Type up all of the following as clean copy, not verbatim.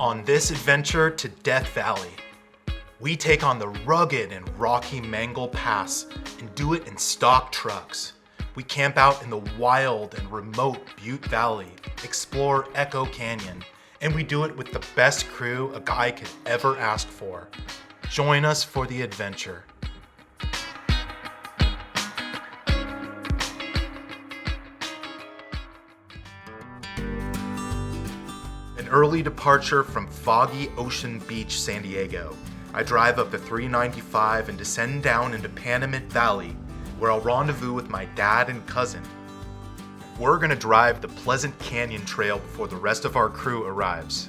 On this adventure to Death Valley, we take on the rugged and rocky Mengel Pass and do it in stock trucks. We camp out in the wild and remote Butte Valley, explore Echo Canyon, and we do it with the best crew a guy could ever ask for. Join us for the adventure. An early departure from foggy Ocean Beach, San Diego. I drive up the 395 and descend down into Panamint Valley, where I'll rendezvous with my dad and cousin. We're gonna drive the Pleasant Canyon Trail before the rest of our crew arrives.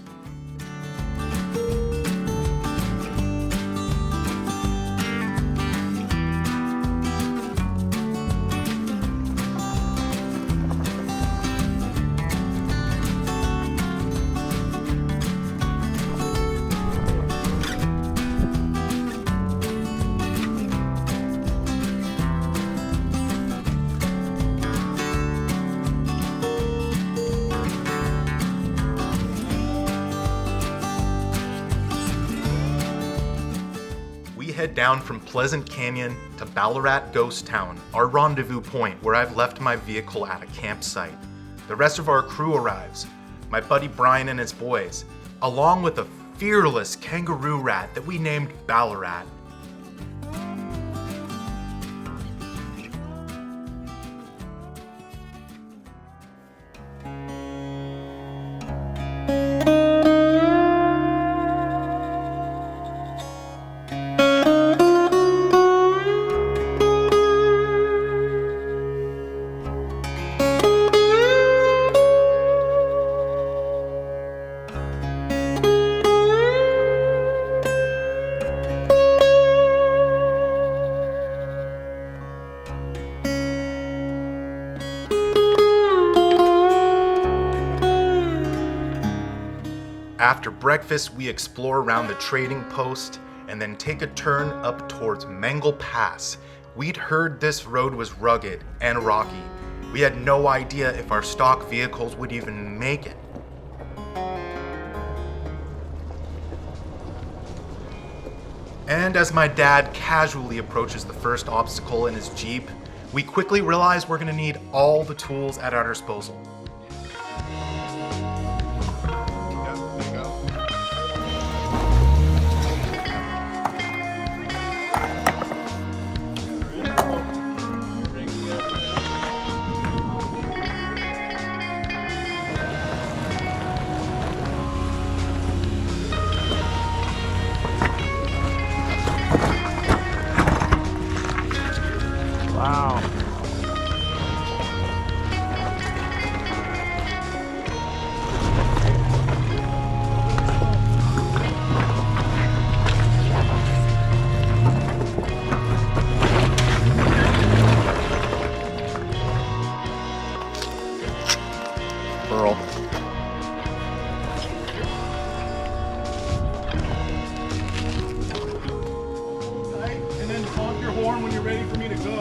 Head down from Pleasant Canyon to Ballarat Ghost Town, our rendezvous point where I've left my vehicle at a campsite. The rest of our crew arrives, my buddy Brian and his boys, along with a fearless kangaroo rat that we named Ballarat. After breakfast, we explore around the trading post and then take a turn up towards Mengel Pass. We'd heard this road was rugged and rocky. We had no idea if our stock vehicles would even make it. And as my dad casually approaches the first obstacle in his Jeep, we quickly realize we're gonna need all the tools at our disposal. Wow. Pearl. And then honk your horn when you're ready for me to go.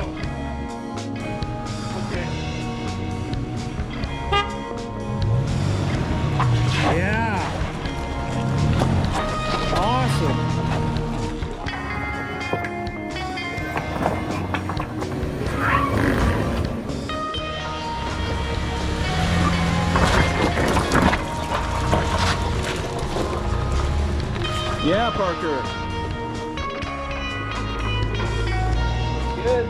Okay. Yeah. Awesome. Yeah, Parker. Good.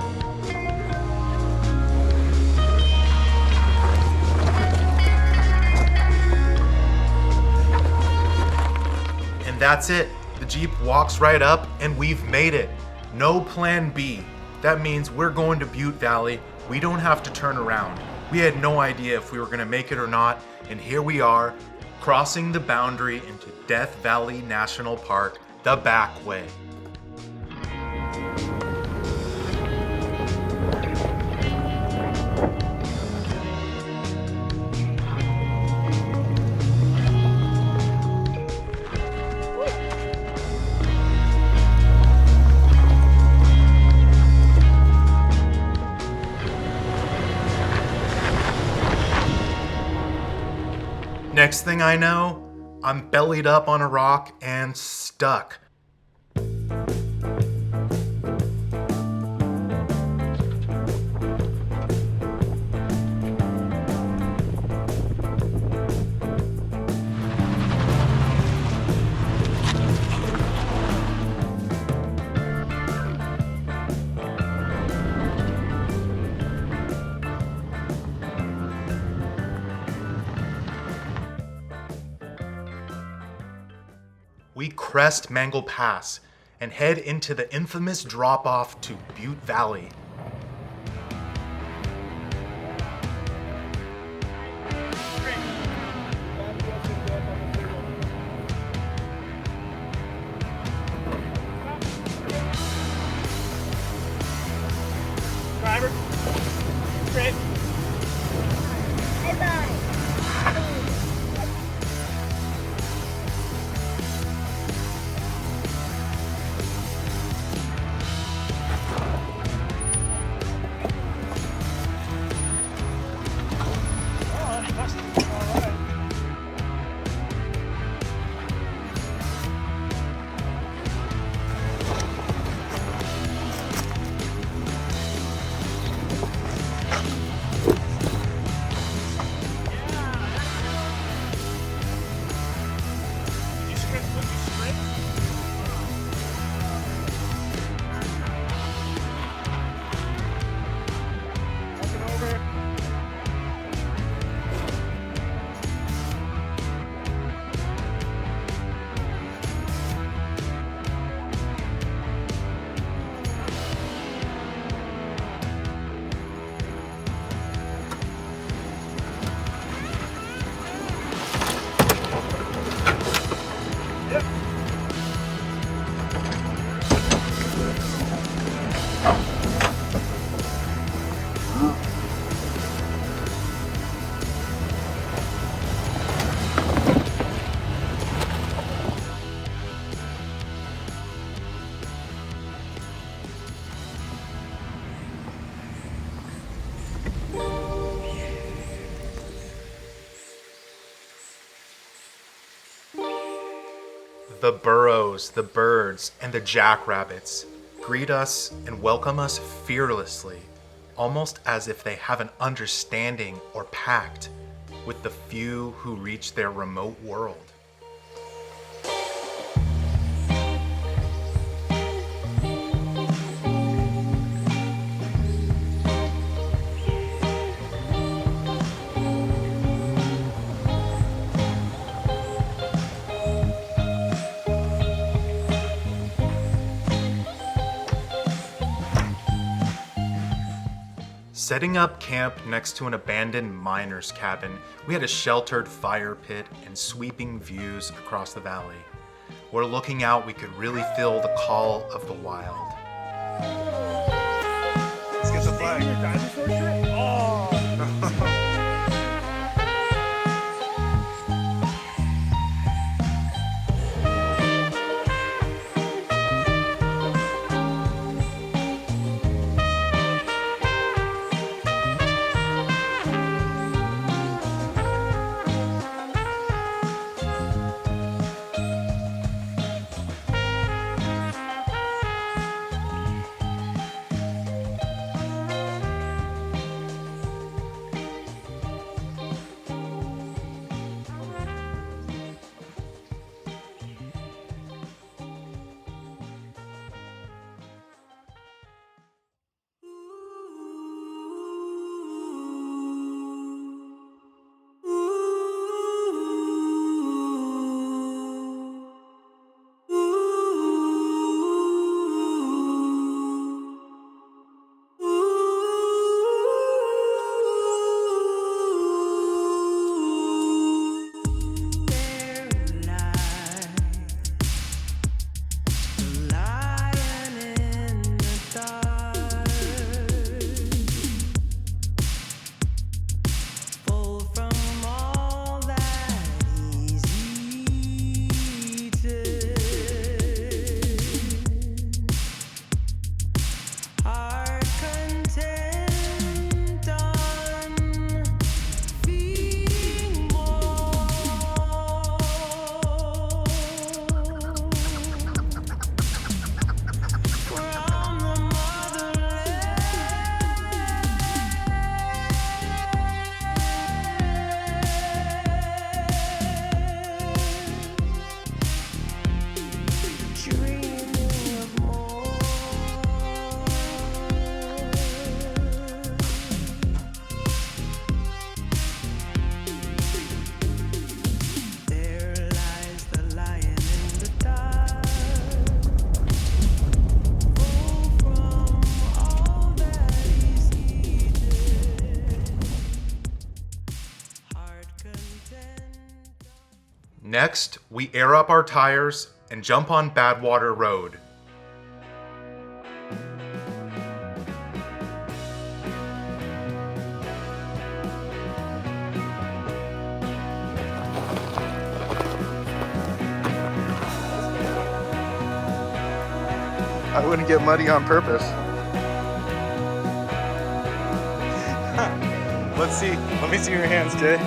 And that's it. The Jeep walks right up and we've made it. No plan B. That means we're going to Butte Valley. We don't have to turn around. We had no idea if we were gonna make it or not, and here we are, crossing the boundary into Death Valley National Park the back way. Next thing I know, I'm bellied up on a rock and stuck. We crest Mengel Pass and head into the infamous drop-off to Butte Valley. Driver, straight. The burros, the birds, and the jackrabbits greet us and welcome us fearlessly, almost as if they have an understanding or pact with the few who reach their remote world. Setting up camp next to an abandoned miner's cabin, we had a sheltered fire pit and sweeping views across the valley. Where looking out, we could really feel the call of the wild. Let's get the flag. Oh. Next, we air up our tires and jump on Badwater Road. I wouldn't get muddy on purpose. Let's see. Let me see your hands, Jay.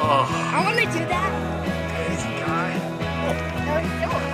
Oh, I want to do that. crazy guy. No, you don't.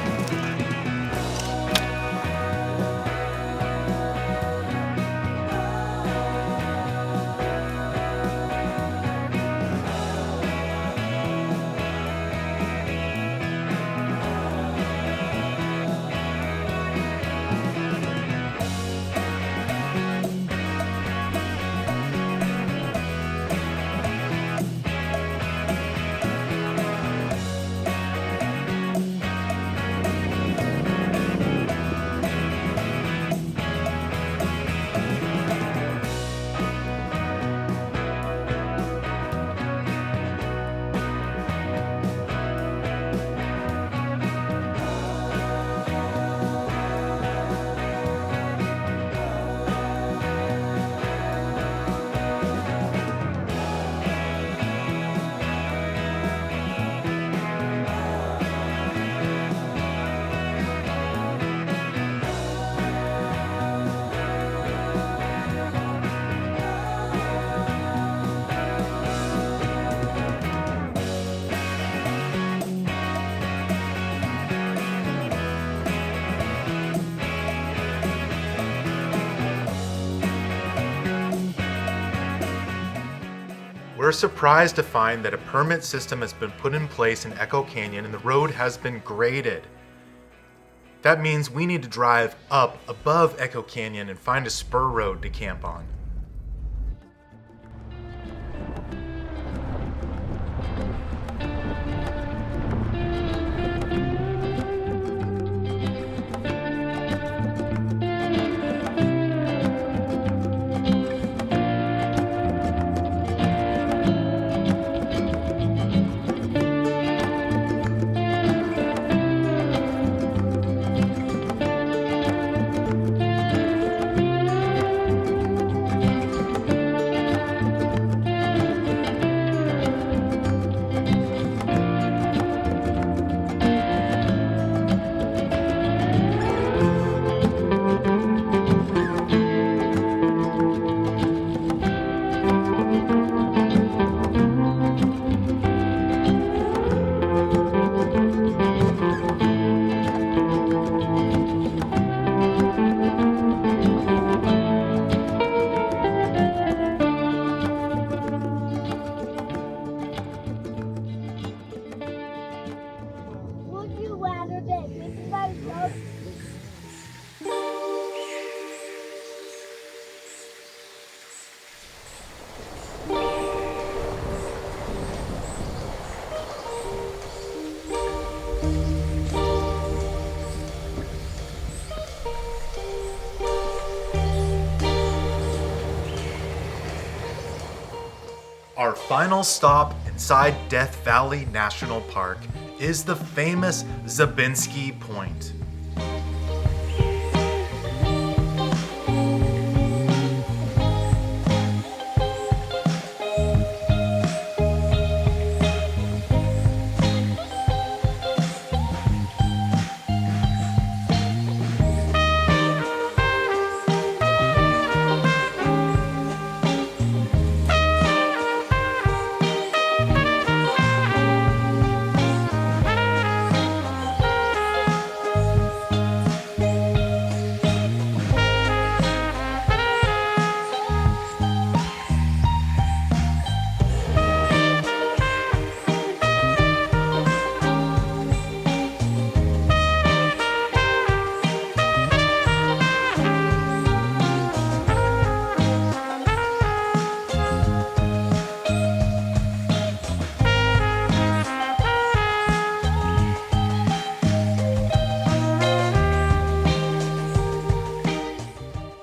We're surprised to find that a permit system has been put in place in Echo Canyon and the road has been graded. That means we need to drive up above Echo Canyon and find a spur road to camp on. Would you rather take Mrs. Rose? Our final stop inside Death Valley National Park is the famous Zabriskie Point.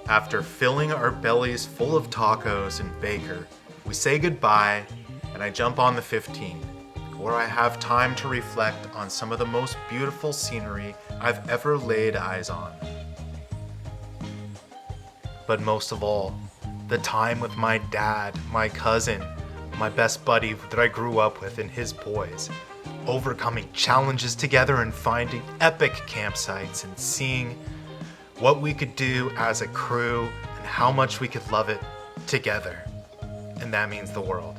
After filling our bellies full of tacos and Baker, we say goodbye and I jump on the 15. where I have time to reflect on some of the most beautiful scenery I've ever laid eyes on. But most of all, the time with my dad, my cousin, my best buddy that I grew up with and his boys, overcoming challenges together and finding epic campsites and seeing what we could do as a crew and how much we could love it together. And that means the world.